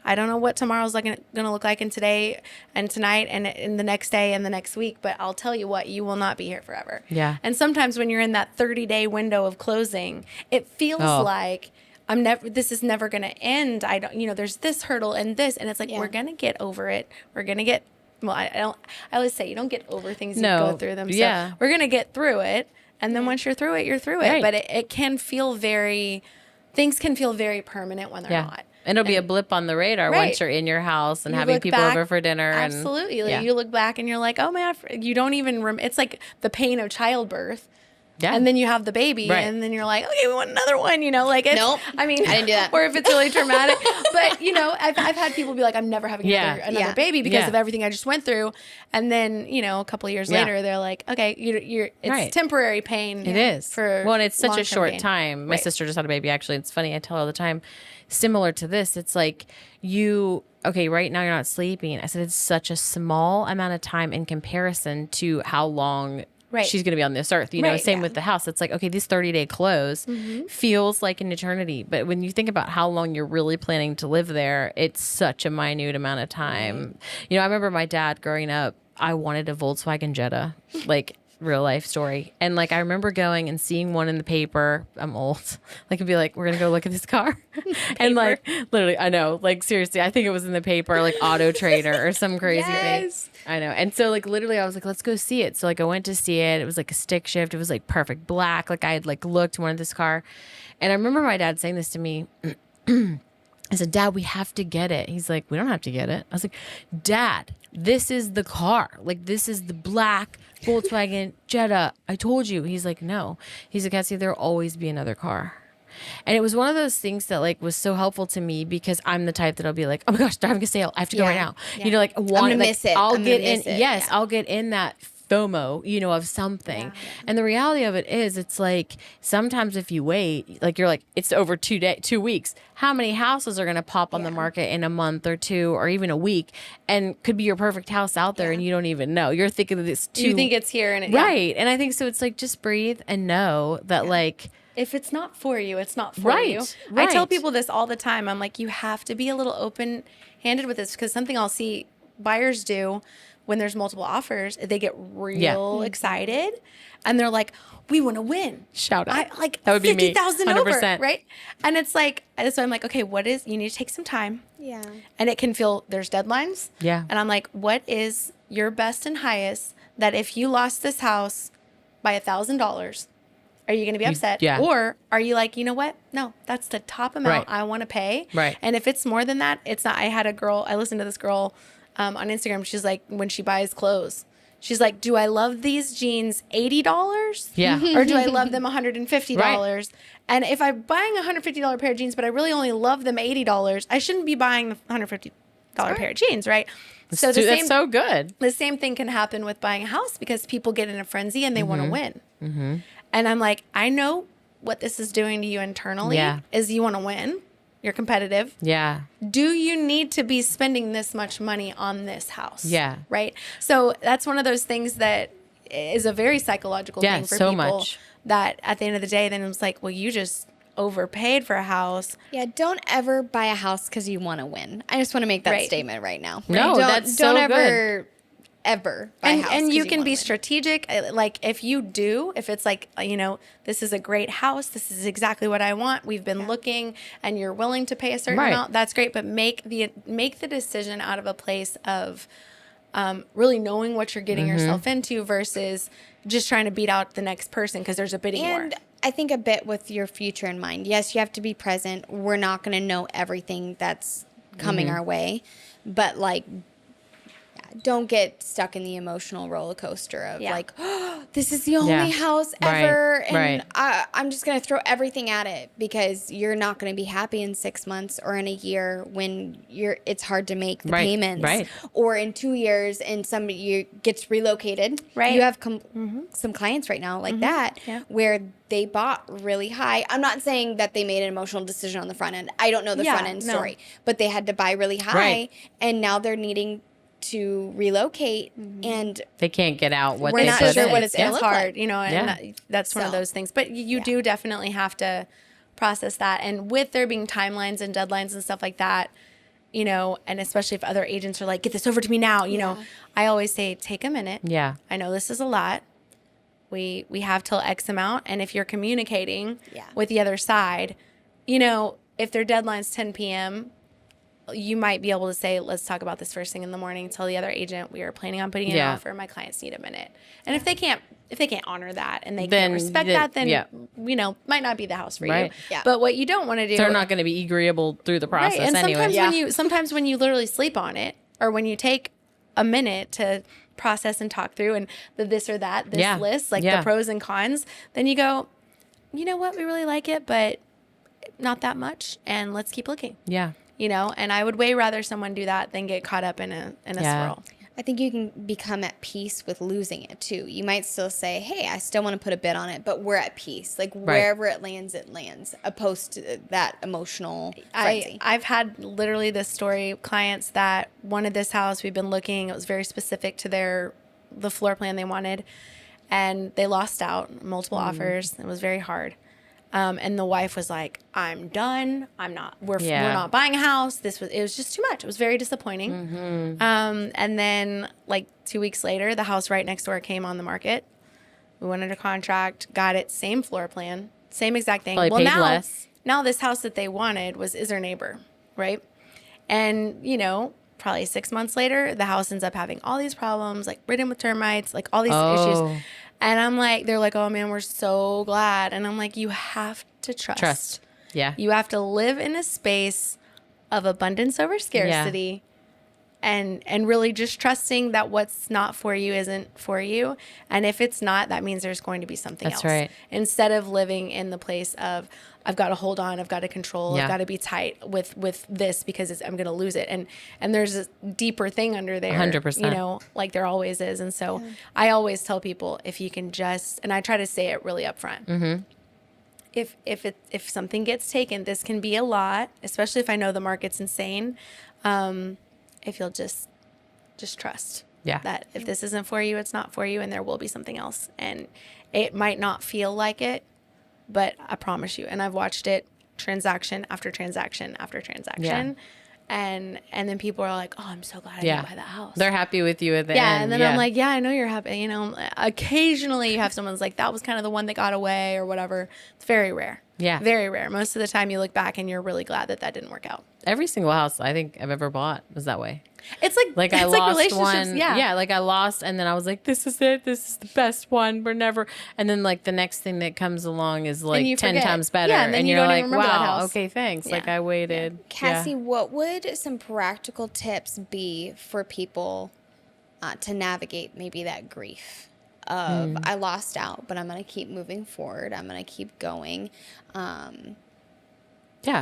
I don't know what tomorrow's going to look like in today and tonight and in the next day and the next week, but I'll tell you what, you will not be here forever. Yeah. And sometimes when you're in that 30-day window of closing, it feels like this is never going to end. I don't, there's this hurdle and this, and it's like, we're going to get over it. We're going to get, I always say you don't get over things, you go through them. So we're going to get through it. And then once you're through it, you're through it. Right. But it can feel things can feel very permanent when they're not. And it'll be a blip on the radar once you're in your house and You having look people back, over for dinner. Absolutely. And, You look back and you're like, oh man, you don't even it's like the pain of childbirth. Yeah. And then you have the baby, Right. and then you're like, okay, we want another one, like it's, Nope. I mean, I didn't do that. Or if it's really traumatic, but I've had people be like, I'm never having another baby because of everything I just went through. And then, a couple of years later, they're like, okay, it's temporary pain. It is. For well, and it's such a long-term short pain. time. My Right. sister just had a baby, actually. It's funny. I tell her all the time, similar to this, it's like right now you're not sleeping. I said, it's such a small amount of time in comparison to how long she's going to be on this earth. Same with the house. It's like, okay, this 30-day close feels like an eternity. But when you think about how long you're really planning to live there, it's such a minute amount of time. I remember my dad growing up, I wanted a Volkswagen Jetta, like real life story. And I remember going and seeing one in the paper. I'm old. I'd be like, we're going to go look at this car. And literally, I know, seriously, I think it was in the paper, Auto Trader or some crazy thing. I know. And so literally I was like, let's go see it. So I went to see it. It was a stick shift. It was perfect black. I had looked, wanted this car. And I remember my dad saying this to me. I said, Dad, we have to get it. He's like, we don't have to get it. I was like, Dad, this is the car. This is the black Volkswagen Jetta. I told you. He's like, no. He's like, Cassie, there'll always be another car. And it was one of those things that was so helpful to me because I'm the type that'll be like, oh my gosh, they're having a sale. I have to go right now. Yeah. I'm gonna miss it. I'll I'm get gonna in. miss it. Yes, Yeah. I'll get in that FOMO, of something. Yeah. And the reality of it is, it's sometimes if you wait, you're it's over 2 weeks. How many houses are going to pop on the market in a month or two or even a week and could be your perfect house out there and you don't even know. You're thinking of this You think it's here and right. And I think so. It's just breathe and know that if it's not for you, it's not for you. I tell people this all the time. I'm like, you have to be a little open-handed with this because something I'll see buyers do when there's multiple offers, they get real excited and they're like, we want to win. Shout out. That would be 50,000 over, right? And it's so I'm like, okay, you need to take some time. Yeah. And it can feel, there's deadlines. Yeah. And I'm like, what is your best and highest that if you lost this house by $1,000, are you going to be upset? Yeah. Or are you like, you know what? No, that's the top amount I want to pay. Right. And if it's more than that, it's not. I listened to this girl on Instagram. She's like, when she buys clothes, she's like, do I love these jeans $80? Yeah. Or do I love them $150? Right. And if I'm buying a $150 pair of jeans, but I really only love them $80, I shouldn't be buying the $150 pair of jeans, right? So that's so good. The same thing can happen with buying a house because people get in a frenzy and they want to win. Mm-hmm. And I'm like, I know what this is doing to you internally is you want to win. You're competitive. Yeah. Do you need to be spending this much money on this house? Yeah. Right? So that's one of those things that is a very psychological thing for so people. Much. That at the end of the day, then it's like, well, you just overpaid for a house. Yeah, don't ever buy a house because you want to win. I just want to make that statement right now. No, that's so don't good. ever buy a house. And you can be win. strategic. If it's like, this is a great house. This is exactly what I want. We've been looking and you're willing to pay a certain amount. That's great. But make the decision out of a place of really knowing what you're getting yourself into versus just trying to beat out the next person because there's a bidding war. And I think a bit with your future in mind. Yes, you have to be present. We're not going to know everything that's coming our way. But don't get stuck in the emotional roller coaster of Yeah. like, oh, this is the only house Right. ever, and Right. I'm just gonna throw everything at it, because you're not gonna be happy in 6 months or in a year when it's hard to make the Right. payments, Right. or in 2 years and somebody gets relocated. Right. You have some clients right now like that, Yeah. where they bought really high. I'm not saying that they made an emotional decision on the front end. I don't know the Yeah, front end no. story, but they had to buy really high, Right. and now they're needing to relocate, and They can't get out what We're they not put sure in. what it's gonna It's look hard, like. you know, and Yeah. that's one of So, those things. But you yeah. do definitely have to process that. And with there being timelines and deadlines and stuff like that, you know, and especially if other agents are like, get this over to me now, you know, I always say, take a minute. Yeah. I know this is a lot. We have till X amount. And if you're communicating with the other side, you know, if their deadline's 10 p.m., you might be able to say, let's talk about this first thing in the morning. Tell the other agent we are planning on putting in an offer. My clients need a minute. And if they can't honor that and they Then can't respect that, then you know, might not be the house for Right. you. Yeah. But what you don't want to do, They're not going to be agreeable through the process right? And anyway. sometimes when you literally sleep on it, or when you take a minute to process and talk through and the this or that, this list, like the pros and cons, then you go, you know what, we really like it, but not that much, and let's keep looking. Yeah. You know, and I would way rather someone do that than get caught up in a swirl. I think you can become at peace with losing it too. You might still say, hey, I still want to put a bid on it, but we're at peace. Like wherever it lands, opposed to that emotional frenzy. I've had literally this story, clients that wanted this house. We've been looking, it was very specific to the floor plan they wanted, and they lost out, multiple offers. It was very hard. And the wife was like, I'm done. We're not buying a house. It was just too much. It was very disappointing. And then like 2 weeks later, the house right next door came on the market. We went under contract, got it, same floor plan, same exact thing. Probably paid less. Now this house that they wanted is their neighbor, right? And, you know, probably 6 months later, the house ends up having all these problems, like ridden with termites, like all these issues. And I'm like, they're like, oh man, we're so glad. And I'm like, you have to trust. Yeah. You have to live in a space of abundance over scarcity, and really just trusting that what's not for you isn't for you. And if it's not, that means there's going to be something else. That's right. Instead of living in the place of, I've got to hold on, I've got to control, I've got to be tight with this because I'm going to lose it. And there's a deeper thing under there. 100%. You know, like there always is. And so I always tell people, if you can just, and I try to say it really upfront. Mm-hmm. If something gets taken, this can be a lot, especially if I know the market's insane. If you'll just trust that if this isn't for you, it's not for you, and there will be something else. And it might not feel like it, but I promise you, and I've watched it transaction after transaction after transaction. And then people are like, oh, I'm so glad I didn't buy that house. They're happy with you at the end. Yeah, and then I'm like, yeah, I know you're happy. You know, occasionally you have someone's like, that was kind of the one that got away or whatever. It's very rare. Yeah. Very rare. Most of the time you look back and you're really glad that didn't work out. Every single house I think I've ever bought was that way. It's like I it's lost relationships. one. Yeah. Like I lost, and then I was like, this is it. This is the best one. We're never. And then like the next thing that comes along is like 10 forget. times better. Yeah, and then you you're don't like, even remember that wow, house. okay, thanks. Yeah. Like I waited. Cassie, what would some practical tips be for people to navigate maybe that grief of I lost out, but I'm going to keep moving forward. I'm going to keep going.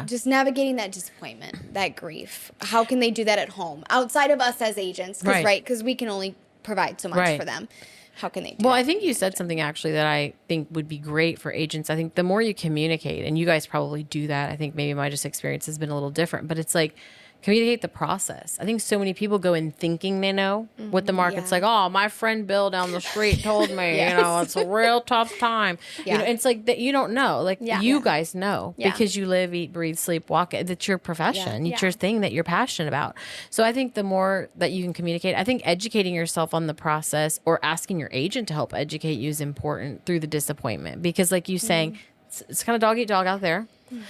Just navigating that disappointment, that grief. How can they do that at home outside of us as agents? Because we can only provide so much for them. How can they do that? I think you said something actually that I think would be great for agents. I think the more you communicate, and you guys probably do that. I think maybe my just experience has been a little different, but it's like communicate the process. I think so many people go in thinking they know what the market's like. Oh, my friend Bill down the street told me, you know, it's a real tough time. You know, it's like that you don't know. Like you guys know because you live, eat, breathe, sleep, walk. That's your profession. It's your thing that you're passionate about. So I think the more that you can communicate, I think educating yourself on the process or asking your agent to help educate you is important through the disappointment. Because like you saying, it's kind of dog eat dog out there.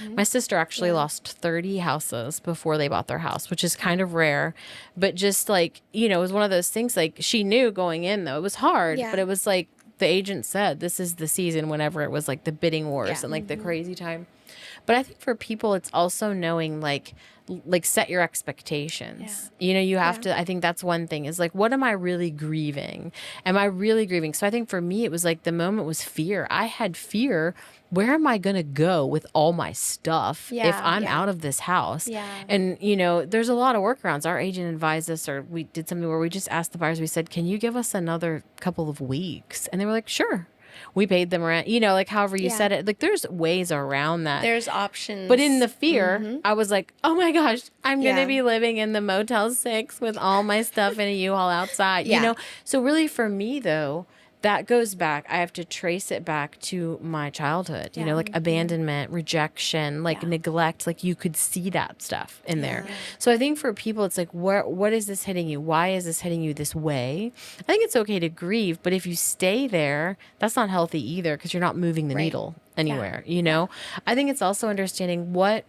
My sister actually lost 30 houses before they bought their house, which is kind of rare. But just like, you know, it was one of those things like she knew going in, though. It was hard, but it was like the agent said, this is the season whenever it was like the bidding wars and like the crazy time. But I think for people, it's also knowing like set your expectations. Yeah. You know, you have to, I think that's one thing is like, what am I really grieving? Am I really grieving? So I think for me, it was like the moment was fear. I had fear. Where am I going to go with all my stuff if I'm out of this house? Yeah. And, you know, there's a lot of workarounds. Our agent advised us, or we did something where we just asked the buyers, we said, can you give us another couple of weeks? And they were like, sure. We paid them rent, you know, like however you said it. Like there's ways around that. There's options. But in the fear, I was like, oh my gosh, I'm going to be living in the Motel 6 with all my stuff in a U-Haul outside, you know? So really for me though, that goes back, I have to trace it back to my childhood, you know, like abandonment, rejection, like neglect, like you could see that stuff in there. So I think for people, it's like, what is this hitting you? Why is this hitting you this way? I think it's okay to grieve, but if you stay there, that's not healthy either because you're not moving the needle anywhere, you know? I think it's also understanding what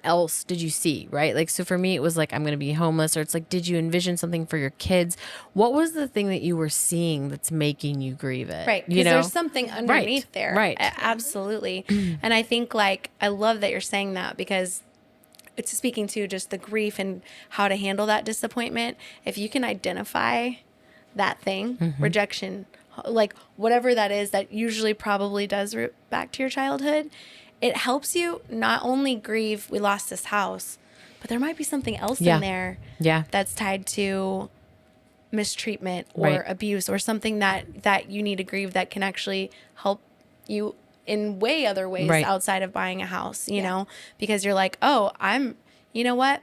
else did you see, right? Like, so for me, it was like, I'm going to be homeless, or it's like, did you envision something for your kids? What was the thing that you were seeing that's making you grieve it? Right. Because there's something underneath there. Right. Absolutely. And I think like, I love that you're saying that because it's speaking to just the grief and how to handle that disappointment. If you can identify that thing, rejection, like whatever that is, that usually probably does root back to your childhood, it helps you not only grieve, we lost this house, but there might be something else in there that's tied to mistreatment or abuse or something that you need to grieve that can actually help you in way other ways outside of buying a house, you know, because you're like, oh, you know what?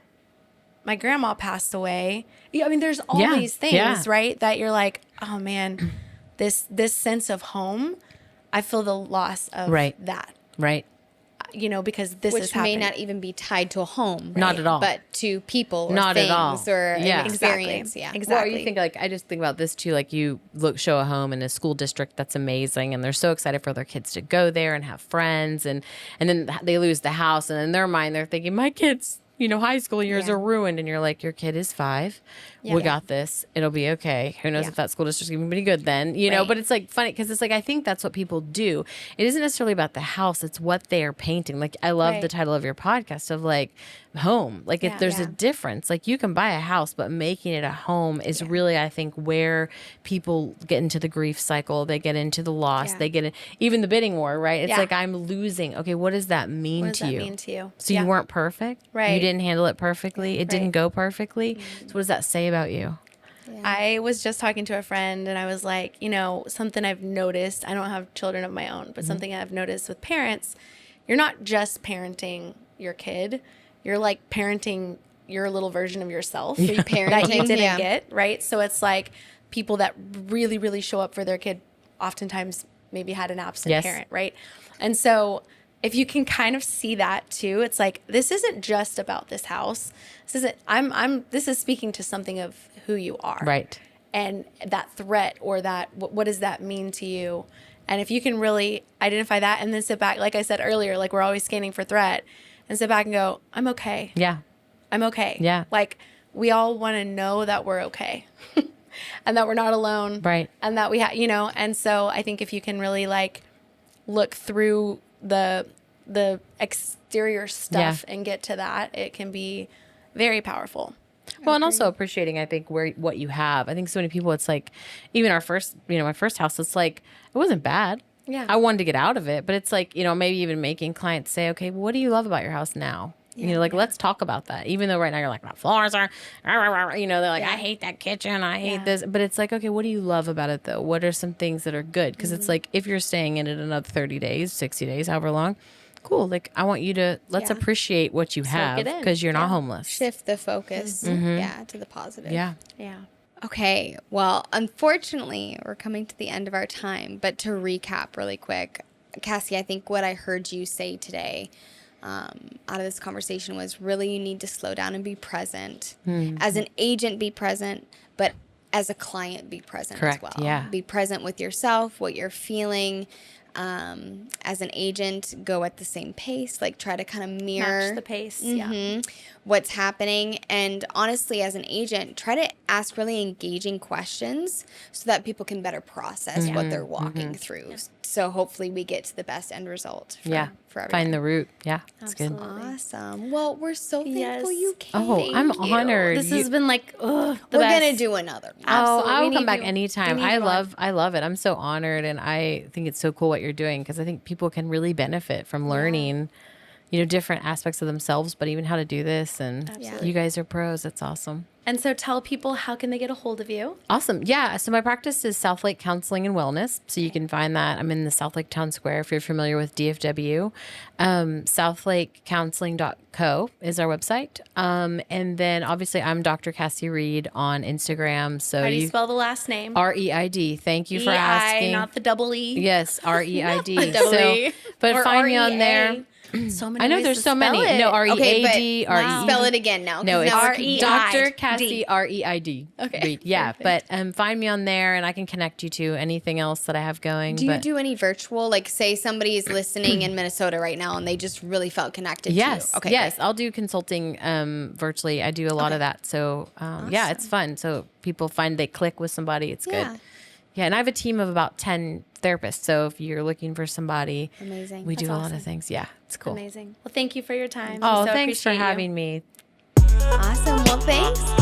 My grandma passed away. I mean, there's all these things, right? That you're like, oh man, this sense of home, I feel the loss of that. Right. You know, because this Which is happening. may not even be tied to a home. Not at all. But to people or not things at all. or an experience. Exactly. Yeah. Exactly. Well, you think like, I just think about this too, like you show a home in a school district that's amazing and they're so excited for their kids to go there and have friends and then they lose the house and in their mind they're thinking, my kids, you know, high school years are ruined. And you're like, your kid is 5. We got this. It'll be okay. Who knows if that school district's even pretty good then, you know, but it's like funny because it's like, I think that's what people do. It isn't necessarily about the house. It's what they are painting. Like I love the title of your podcast of like home. Like if there's a difference, like you can buy a house, but making it a home is really, I think, where people get into the grief cycle. They get into the loss. They get in, even the bidding war, right? It's like, I'm losing. Okay. What does that mean to you? So you weren't perfect. Right. You didn't handle it perfectly. It didn't go perfectly. So what does that say about you? I was just talking to a friend and I was like, you know, something I've noticed, I don't have children of my own, but something I've noticed with parents, you're not just parenting your kid, you're like parenting your little version of yourself that you didn't get, right? So it's like people that really, really show up for their kid oftentimes maybe had an absent parent, right? And so if you can kind of see that too, it's like, this isn't just about this house. This isn't, this is speaking to something of who you are. Right. And that threat or that, what does that mean to you? And if you can really identify that and then sit back, like I said earlier, like we're always scanning for threat and sit back and go, I'm okay. Yeah. I'm okay. Yeah. Like we all want to know that we're okay and that we're not alone. Right. And that we have, you know, and so I think if you can really like look through the exterior stuff and get to that, it can be very powerful. Well, and also appreciating, I think, what you have. I think so many people, it's like, even our first, you know, my first house, it's like, it wasn't bad. Yeah. I wanted to get out of it, but it's like, you know, maybe even making clients say, okay, well, what do you love about your house now? Yeah, you know, like, let's talk about that. Even though right now you're like, my floors are, you know, they're like, I hate that kitchen. I hate this. But it's like, okay, what do you love about it though? What are some things that are good? Because it's like, if you're staying in it another 30 days, 60 days, however long, cool. Like, I want you to, let's appreciate what you have because you're not homeless. Shift the focus, to the positive. Yeah. Yeah. Okay, well, unfortunately, we're coming to the end of our time, but to recap really quick, Cassie, I think what I heard you say today out of this conversation was really you need to slow down and be present. As an agent, be present, but as a client, be present as well. Yeah. Be present with yourself, what you're feeling, as an agent, go at the same pace, like try to kind of mirror Match the pace. Yeah. what's happening. And honestly, as an agent, try to ask really engaging questions so that people can better process what they're walking through. So hopefully we get to the best end result for everyone. Find the root. Yeah, that's good. Awesome. Well, we're so thankful you came. Oh, I'm honored. This has been like, we're gonna do another one. Oh, I will come back anytime. I love it. I'm so honored, and I think it's so cool what you're doing, because I think people can really benefit from learning, different aspects of themselves, but even how to do this. And you guys are pros. That's awesome. And so tell people, how can they get a hold of you? Awesome. Yeah. So my practice is South Lake Counseling and Wellness. So you can find that. I'm in the South Lake Town Square if you're familiar with DFW. SouthLakeCounseling.co is our website. And then obviously I'm Dr. Cassie Reid on Instagram. So How do you spell the last name? REID. Thank you for asking. Not the double E. Yes, REID. E. But Or find me on REA. there. So many I know ways there's to so many. spell it. No, READ, Okay, but REE. spell it again now. No, it's R-E-I-D. Dr. Cassie REID. Okay. Reid. Yeah, but find me on there, and I can connect you to anything else that I have going. Do you do any virtual? Like, say somebody is listening in Minnesota right now and they just really felt connected Yes. to you. Okay. Yes. Great. I'll do consulting virtually. I do a lot of that. So, yeah, it's fun. So people find they click with somebody. It's good. Yeah. And I have a team of about 10 therapists. So if you're looking for somebody, Amazing. we That's do a lot awesome. of things. Yeah. It's cool. Amazing. Well, thank you for your time. Oh, We so thanks for appreciate you. having me. Awesome. Well, thanks.